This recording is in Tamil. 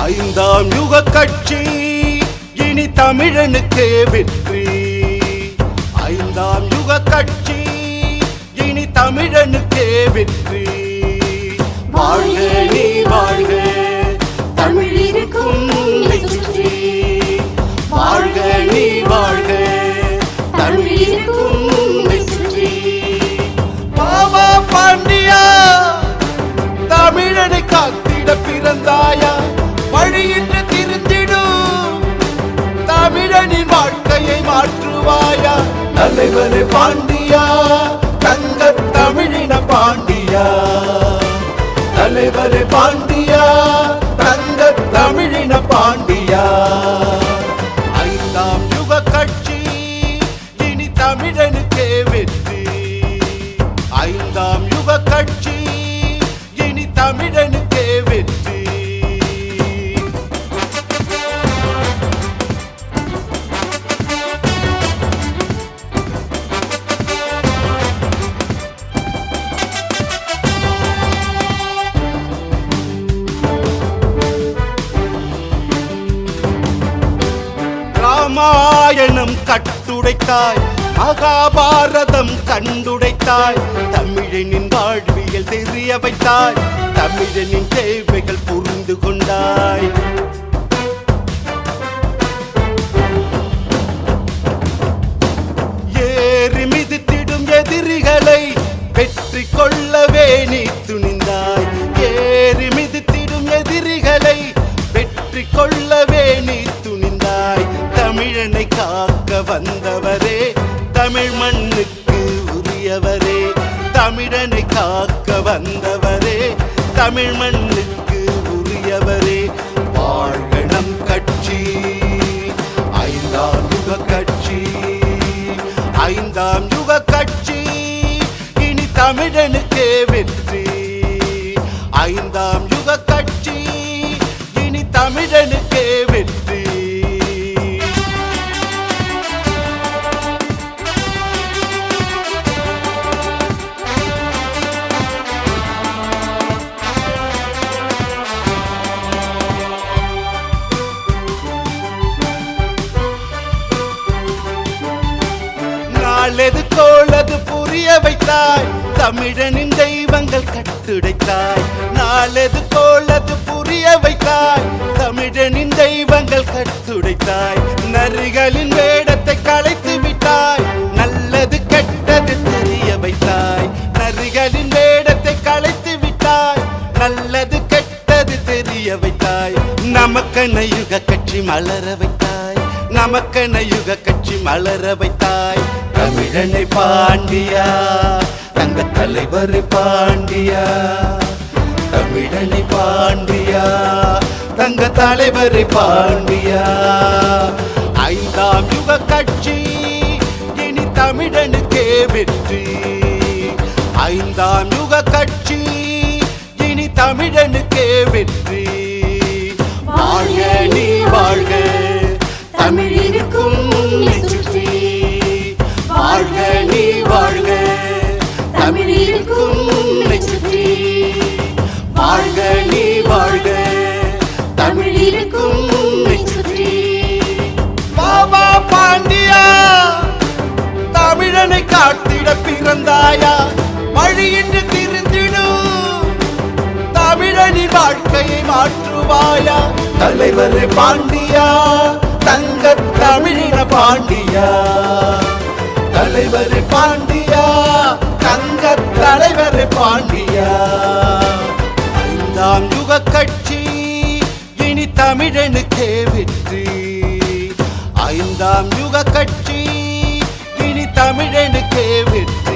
ஐந்தாம் யுக கட்சி இனி தமிழனுக்கே வெற்றி. ஐந்தாம் யுக கட்சி இனி தமிழனுக்கே வெற்றி. வாழ்க நீ வாழ்க தமிழ் இருக்கும் வெற்றி. வாழ்க நீ வாழ்க தமிழ் இருக்கும் வெற்றி. பாபா பாண்டியா தமிழனை காத்திட பிறந்தாயா, வழியின்றி திருந்திடும் தமிழனின் வாழ்க்கையை மாற்றுவாயா. தலைவரே பாண்டியா தங்க தமிழின பாண்டியா. தலைவரே பாண்டியா தங்க தமிழின பாண்டியா. ஐந்தாம் யுக கட்சி இனி தமிழனுக்கே வெற்றி. ஐந்தாம் யுக கட்சி இனி தமிழனுக்கே வெற்றி. ராமாயணம் கட்டுடைத்தாய், மகாபாரதம் கண்டுடைத்தாய். தமிழனின் வாழ்வியல் தெரிய வைத்தாய், தமிழனின் தேவைகள் புரிந்து கொண்டாய். ஏறி மிதித்திடும் எதிரிகளை வெற்றி கொள்ளவே நீ துணிந்தாய். ஏறி மிதித்திடும் எதிரிகளை வெற்றி கொள்ளவே நீ துணிந்தாய். தமிழனை காக்க வந்தவரே, தமிழ் மண்ணுக்கு உரியவரே. தமிழனை காக்க வந்தவரே, தமிழ் மண்ணுக்கு உரியவரே. வாழ்க நம் கட்சி ஐந்தாம் யுக கட்சி. ஐந்தாம் யுக கட்சி இனி தமிழனுக்கே வெற்றி. ஐந்தாம் யுக கட்சி இனி தமிழனுக்கே வெற்றி. நாளெது கோளது புரிய வைத்தாய், தமிழனின் தெய்வங்கள் கட்டுடைத்தாய். நாளெது கோளது புரிய வைத்தாய், தமிழனின் தெய்வங்கள் கட்டுடைத்தாய். நரிகளின் வேடத்தை களைத்து விட்டாய், நல்லது கெட்டது தெரிய வைத்தாய். நரிகளின் வேடத்தை களைத்து விட்டாய், நல்லது கெட்டது தெரிய வைத்தாய். நமக்கென யுக கட்சி மலர வைத்தாய், நமக்கென யுக கட்சி மலர வைத்தாய். தமிழனை பாண்டியா தங்க தலைவர் பாண்டியா. தமிழனை பாண்டியா தங்க தலைவர் பாண்டியா. ஐந்தாம் யுக கட்சி இனி தமிழனுக்கே வெற்றி. ஐந்தாம் யுக கட்சி இனி தமிழனுக்கே வெற்றி. வாழ்க நீ வாழ்க தமிழ் இருக்கும் வெற்றி. வாழ்க நீ வாழ்க தமிழ் இருக்கும் வெற்றி. வாழ்க நீ வாழ்க தமிழ் இருக்கும் வெற்றி. பாபா பாண்டியா தமிழனை காத்திட பிறந்தாயா, வழியின்றி திருந்திடும் தமிழனின் வாழ்க்கையை மாற்றுவாயா. தலைவரே பாண்டியா தங்க தமிழின பாண்டியா. தலைவரே பாண்டியா தங்க தலைவரே பாண்டியா. ஐந்தாம் யுக கட்சி இனி தமிழனுக்கே வெற்றி. ஐந்தாம் யுக கட்சி இனி தமிழனுக்கே வெற்றி.